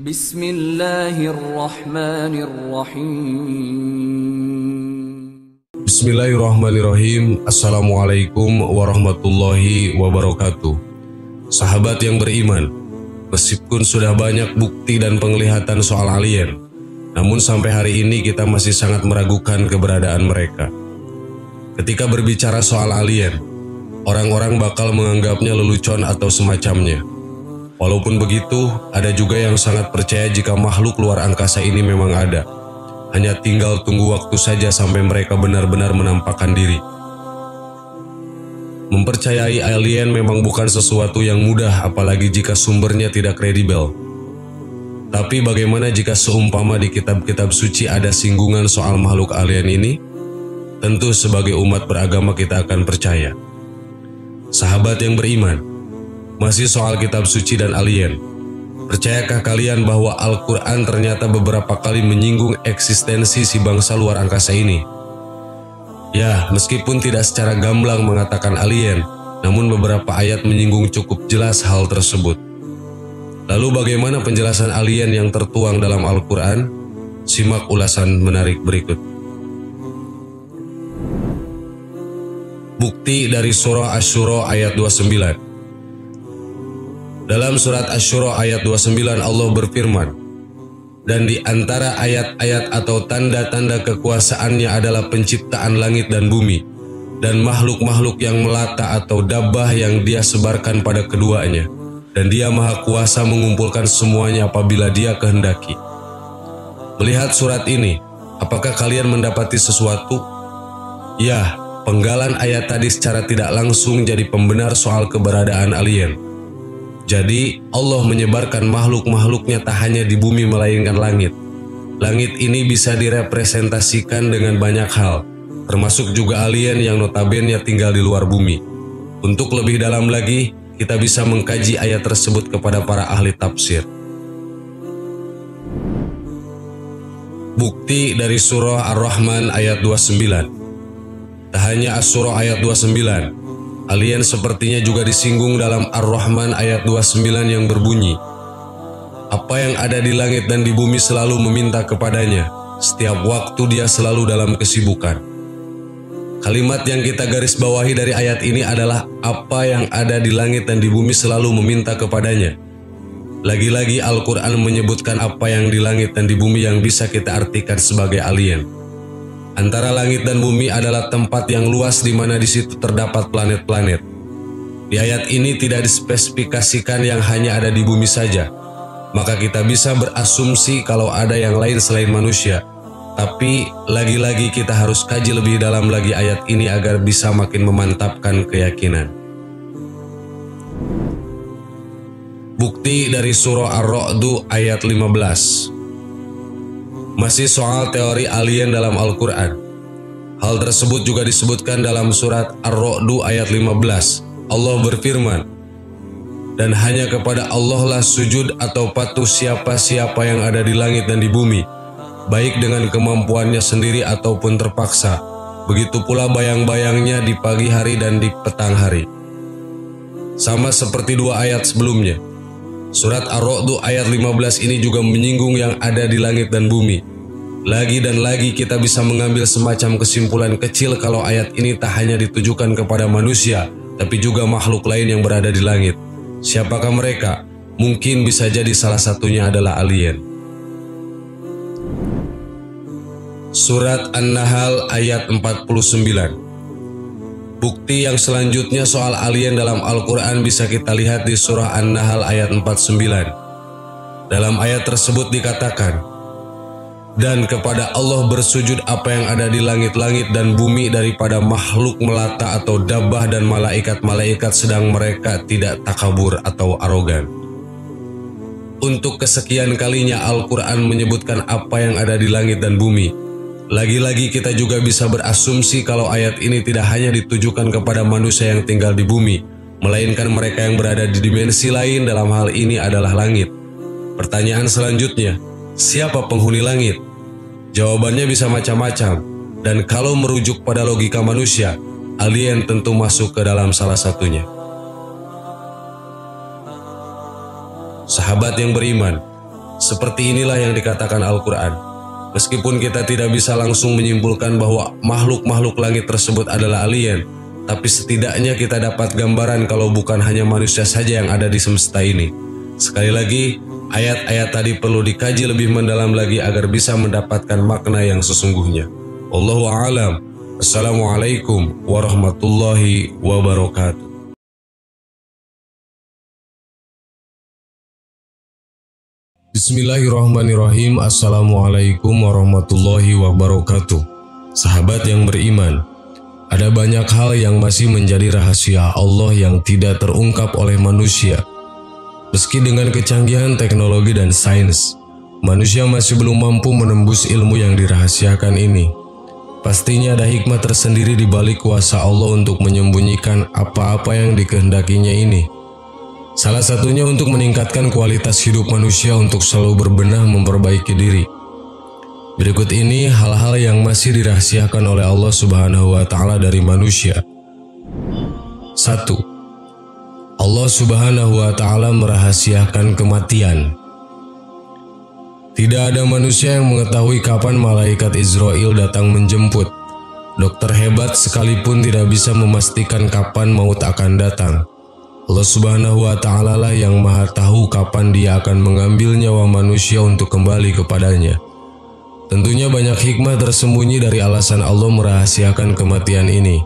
Bismillahirrahmanirrahim. Bismillahirrahmanirrahim. Assalamualaikum warahmatullahi wabarakatuh. Sahabat yang beriman, meskipun sudah banyak bukti dan penglihatan soal alien, namun sampai hari ini kita masih sangat meragukan keberadaan mereka. Ketika berbicara soal alien, orang-orang bakal menganggapnya lelucon atau semacamnya. Walaupun begitu, ada juga yang sangat percaya jika makhluk luar angkasa ini memang ada. Hanya tinggal tunggu waktu saja sampai mereka benar-benar menampakkan diri. Mempercayai alien memang bukan sesuatu yang mudah, apalagi jika sumbernya tidak kredibel. Tapi bagaimana jika seumpama di kitab-kitab suci ada singgungan soal makhluk alien ini? Tentu sebagai umat beragama kita akan percaya. Sahabat yang beriman, masih soal kitab suci dan alien. Percayakah kalian bahwa Al-Quran ternyata beberapa kali menyinggung eksistensi si bangsa luar angkasa ini? Ya, meskipun tidak secara gamblang mengatakan alien, namun beberapa ayat menyinggung cukup jelas hal tersebut. Lalu bagaimana penjelasan alien yang tertuang dalam Al-Quran? Simak ulasan menarik berikut. Bukti dari surah Asy-Syura ayat 29. Dalam surat Asy-Syura ayat 29 Allah berfirman, dan di antara ayat-ayat atau tanda-tanda kekuasaannya adalah penciptaan langit dan bumi, dan makhluk-makhluk yang melata atau dabbah yang dia sebarkan pada keduanya, dan dia maha kuasa mengumpulkan semuanya apabila dia kehendaki. Melihat surat ini, apakah kalian mendapati sesuatu? Ya, penggalan ayat tadi secara tidak langsung jadi pembenar soal keberadaan alien. Jadi Allah menyebarkan makhluk-makhluknya tak hanya di bumi melainkan langit. Langit ini bisa direpresentasikan dengan banyak hal, termasuk juga alien yang notabene tinggal di luar bumi. Untuk lebih dalam lagi, kita bisa mengkaji ayat tersebut kepada para ahli tafsir. Bukti dari surah Ar-Rahman ayat 29. Tak hanya As-Surah ayat 29, alien sepertinya juga disinggung dalam Ar-Rahman ayat 29 yang berbunyi, apa yang ada di langit dan di bumi selalu meminta kepadanya, setiap waktu dia selalu dalam kesibukan. Kalimat yang kita garis bawahi dari ayat ini adalah apa yang ada di langit dan di bumi selalu meminta kepadanya. Lagi-lagi Al-Quran menyebutkan apa yang di langit dan di bumi yang bisa kita artikan sebagai alien. Antara langit dan bumi adalah tempat yang luas di mana di situ terdapat planet-planet. Di ayat ini tidak dispesifikasikan yang hanya ada di bumi saja. Maka kita bisa berasumsi kalau ada yang lain selain manusia. Tapi lagi-lagi kita harus kaji lebih dalam lagi ayat ini agar bisa makin memantapkan keyakinan. Bukti dari surah Ar-Ra'd ayat 15. Masih soal teori alien dalam Al-Quran. Hal tersebut juga disebutkan dalam surat Ar-Ra'd ayat 15. Allah berfirman, dan hanya kepada Allah lah sujud atau patuh siapa-siapa yang ada di langit dan di bumi, baik dengan kemampuannya sendiri ataupun terpaksa. Begitu pula bayang-bayangnya di pagi hari dan di petang hari. Sama seperti dua ayat sebelumnya. Surat Ar-Ra'd ayat 15 ini juga menyinggung yang ada di langit dan bumi. Lagi dan lagi kita bisa mengambil semacam kesimpulan kecil kalau ayat ini tak hanya ditujukan kepada manusia, tapi juga makhluk lain yang berada di langit. Siapakah mereka? Mungkin bisa jadi salah satunya adalah alien. Surat An-Nahl ayat 49. Bukti yang selanjutnya soal alien dalam Al-Quran bisa kita lihat di surah An-Nahl ayat 49. Dalam ayat tersebut dikatakan, dan kepada Allah bersujud apa yang ada di langit-langit dan bumi daripada makhluk melata atau dabbah dan malaikat-malaikat sedang mereka tidak takabur atau arogan. Untuk kesekian kalinya Al-Quran menyebutkan apa yang ada di langit dan bumi. Lagi-lagi kita juga bisa berasumsi kalau ayat ini tidak hanya ditujukan kepada manusia yang tinggal di bumi, melainkan mereka yang berada di dimensi lain, dalam hal ini adalah langit. Pertanyaan selanjutnya, siapa penghuni langit? Jawabannya bisa macam-macam, dan kalau merujuk pada logika manusia, alien tentu masuk ke dalam salah satunya. Sahabat yang beriman, Seperti inilah yang dikatakan Al-Quran. Meskipun kita tidak bisa langsung menyimpulkan bahwa makhluk-makhluk langit tersebut adalah alien, tapi setidaknya kita dapat gambaran kalau bukan hanya manusia saja yang ada di semesta ini. Sekali lagi, ayat-ayat tadi perlu dikaji lebih mendalam lagi agar bisa mendapatkan makna yang sesungguhnya. Wallahu a'lam. Assalamualaikum warahmatullahi wabarakatuh. Bismillahirrahmanirrahim. Assalamualaikum warahmatullahi wabarakatuh. Sahabat yang beriman, ada banyak hal yang masih menjadi rahasia Allah yang tidak terungkap oleh manusia. Meski dengan kecanggihan teknologi dan sains, manusia masih belum mampu menembus ilmu yang dirahasiakan ini. Pastinya ada hikmah tersendiri di balik kuasa Allah untuk menyembunyikan apa-apa yang dikehendakinya ini. Salah satunya untuk meningkatkan kualitas hidup manusia untuk selalu berbenah memperbaiki diri. Berikut ini hal-hal yang masih dirahasiakan oleh Allah Subhanahu wa Ta'ala dari manusia. 1. Allah Subhanahu wa Ta'ala merahasiakan kematian. Tidak ada manusia yang mengetahui kapan malaikat Israel datang menjemput. Dokter hebat sekalipun tidak bisa memastikan kapan maut akan datang. Allah Subhanahu wa Ta'ala lah yang maha tahu kapan Dia akan mengambil nyawa manusia untuk kembali kepadanya. Tentunya banyak hikmah tersembunyi dari alasan Allah merahasiakan kematian ini.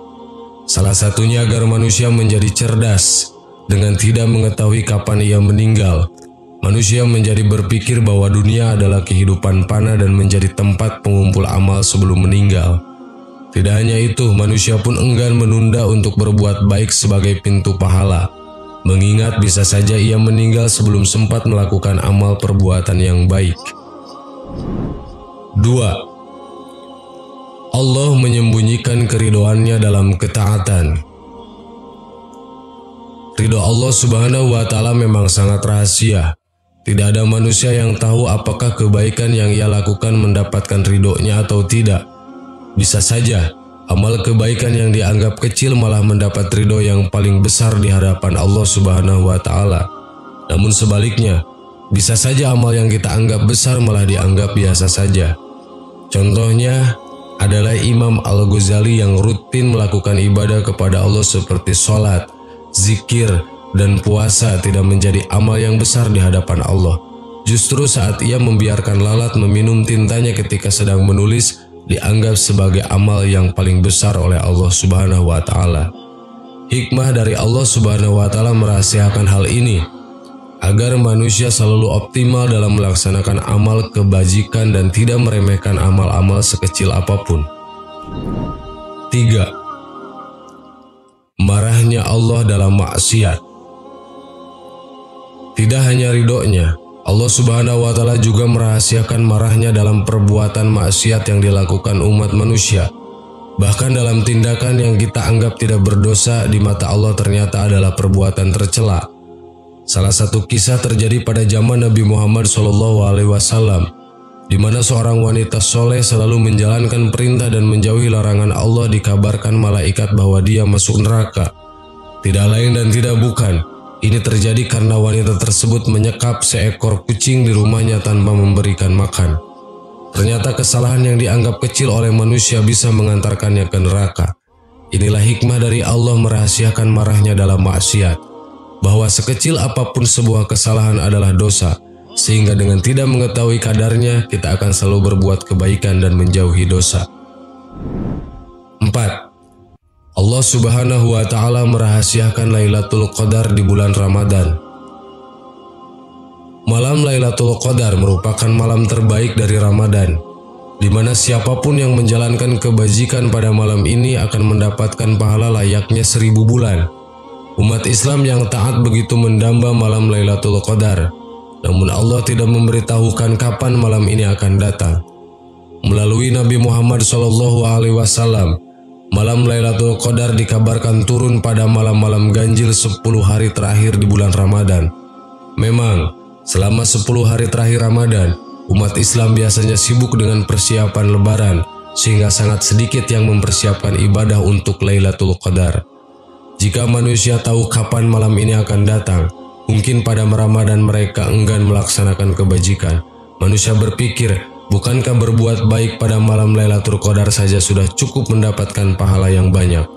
Salah satunya agar manusia menjadi cerdas. Dengan tidak mengetahui kapan ia meninggal, manusia menjadi berpikir bahwa dunia adalah kehidupan panah dan menjadi tempat pengumpul amal sebelum meninggal. Tidak hanya itu, manusia pun enggan menunda untuk berbuat baik sebagai pintu pahala, mengingat bisa saja ia meninggal sebelum sempat melakukan amal perbuatan yang baik. 2. Allah menyembunyikan keridhoannya dalam ketaatan. Ridho Allah Subhanahu wa Ta'ala memang sangat rahasia. Tidak ada manusia yang tahu apakah kebaikan yang ia lakukan mendapatkan ridhonya atau tidak. Bisa saja amal kebaikan yang dianggap kecil malah mendapat ridho yang paling besar di hadapan Allah Subhanahu wa Ta'ala. Namun sebaliknya, bisa saja amal yang kita anggap besar malah dianggap biasa saja. Contohnya adalah Imam Al-Ghazali yang rutin melakukan ibadah kepada Allah seperti sholat, zikir, dan puasa tidak menjadi amal yang besar di hadapan Allah. Justru saat ia membiarkan lalat meminum tintanya ketika sedang menulis, dianggap sebagai amal yang paling besar oleh Allah Subhanahu wa Ta'ala. Hikmah dari Allah Subhanahu wa Ta'ala merahasiakan hal ini agar manusia selalu optimal dalam melaksanakan amal kebajikan dan tidak meremehkan amal-amal sekecil apapun. 3. Marahnya Allah dalam maksiat. Tidak hanya ridhonya, Allah Subhanahu wa Ta'ala juga merahasiakan marahnya dalam perbuatan maksiat yang dilakukan umat manusia. Bahkan dalam tindakan yang kita anggap tidak berdosa di mata Allah ternyata adalah perbuatan tercela. Salah satu kisah terjadi pada zaman Nabi Muhammad SAW, di mana seorang wanita soleh selalu menjalankan perintah dan menjauhi larangan Allah dikabarkan malaikat bahwa dia masuk neraka. Tidak lain dan tidak bukan, ini terjadi karena wanita tersebut menyekap seekor kucing di rumahnya tanpa memberikan makan. Ternyata kesalahan yang dianggap kecil oleh manusia bisa mengantarkannya ke neraka. Inilah hikmah dari Allah merahasiakan marahnya dalam maksiat, bahwa sekecil apapun sebuah kesalahan adalah dosa, sehingga dengan tidak mengetahui kadarnya kita akan selalu berbuat kebaikan dan menjauhi dosa. 4. Allah Subhanahu wa Ta'ala merahasiakan Lailatul Qadar di bulan Ramadan. Malam Lailatul Qadar merupakan malam terbaik dari Ramadan, di mana siapapun yang menjalankan kebajikan pada malam ini akan mendapatkan pahala layaknya 1000 bulan. Umat Islam yang taat begitu mendamba malam Lailatul Qadar, namun Allah tidak memberitahukan kapan malam ini akan datang. Melalui Nabi Muhammad SAW, malam Lailatul Qadar dikabarkan turun pada malam-malam ganjil 10 hari terakhir di bulan Ramadan. Memang, selama 10 hari terakhir Ramadan, umat Islam biasanya sibuk dengan persiapan lebaran, sehingga sangat sedikit yang mempersiapkan ibadah untuk Lailatul Qadar. Jika manusia tahu kapan malam ini akan datang, Mungkin pada Ramadan mereka enggan melaksanakan kebajikan. Manusia berpikir, bukankah berbuat baik pada malam Lailatul Qadar saja sudah cukup mendapatkan pahala yang banyak?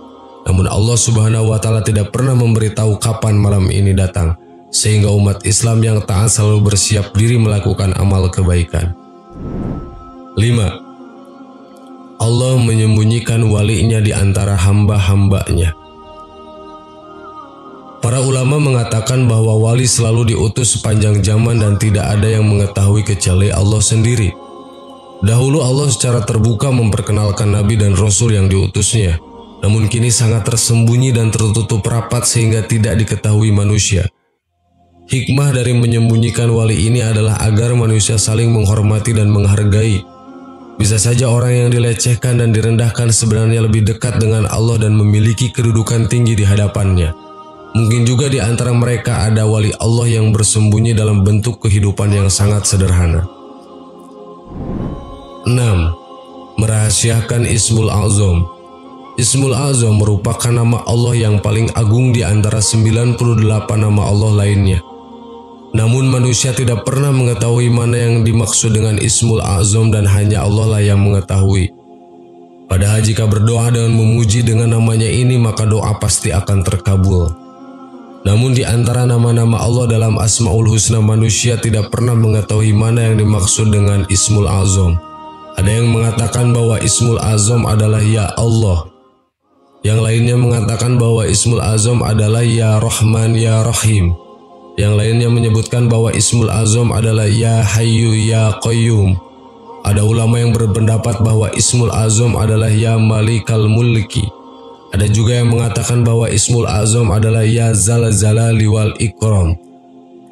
Namun Allah Subhanahu wa Ta'ala tidak pernah memberitahu kapan malam ini datang, sehingga umat Islam yang taat selalu bersiap diri melakukan amal kebaikan. 5. Allah menyembunyikan walinya di antara hamba-hambanya. Para ulama mengatakan bahwa wali selalu diutus sepanjang zaman dan tidak ada yang mengetahui kecuali Allah sendiri. Dahulu Allah secara terbuka memperkenalkan Nabi dan Rasul yang diutusnya, namun kini sangat tersembunyi dan tertutup rapat sehingga tidak diketahui manusia. Hikmah dari menyembunyikan wali ini adalah agar manusia saling menghormati dan menghargai. Bisa saja orang yang dilecehkan dan direndahkan sebenarnya lebih dekat dengan Allah dan memiliki kedudukan tinggi di hadapannya. Mungkin juga di antara mereka ada wali Allah yang bersembunyi dalam bentuk kehidupan yang sangat sederhana. 6. Merahasiakan Ismul A'zam. Ismul A'zam merupakan nama Allah yang paling agung di antara 98 nama Allah lainnya. Namun manusia tidak pernah mengetahui mana yang dimaksud dengan Ismul A'zam dan hanya Allah lah yang mengetahui. Padahal jika berdoa dengan memuji dengan namanya ini maka doa pasti akan terkabul. Namun di antara nama-nama Allah dalam Asmaul Husna manusia tidak pernah mengetahui mana yang dimaksud dengan Ismul A'zam. Ada yang mengatakan bahwa Ismul A'zam adalah Ya Allah. Yang lainnya mengatakan bahwa Ismul A'zam adalah Ya Rahman Ya Rahim. Yang lainnya menyebutkan bahwa Ismul A'zam adalah Ya Hayyu Ya Qayyum. Ada ulama yang berpendapat bahwa Ismul A'zam adalah Ya Malikal Mulki. Ada juga yang mengatakan bahwa Ismul A'zam adalah Ya Zal Zalali wal Ikram.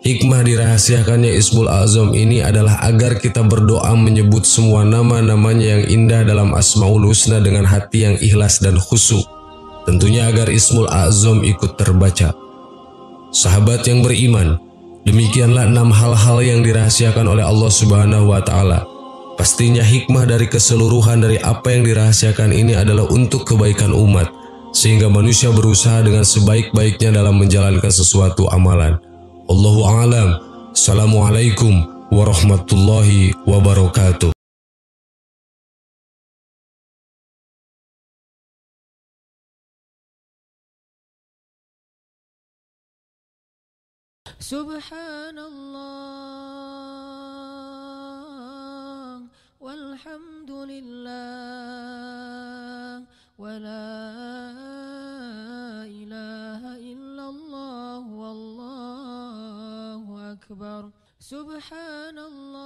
Hikmah dirahasiakannya Ismul A'zam ini adalah agar kita berdoa menyebut semua nama-namanya yang indah dalam Asmaul Husna dengan hati yang ikhlas dan khusyuk. Tentunya agar Ismul A'zam ikut terbaca. Sahabat yang beriman, demikianlah 6 hal-hal yang dirahasiakan oleh Allah Subhanahu wa Ta'ala. Pastinya hikmah dari keseluruhan dari apa yang dirahasiakan ini adalah untuk kebaikan umat, sehingga manusia berusaha dengan sebaik-baiknya dalam menjalankan sesuatu amalan. Allahu a'lam. Assalamualaikum warahmatullahi wabarakatuh. Subhanallah walhamdulillah wala ilaha illallah wallahu akbar. Subhanallah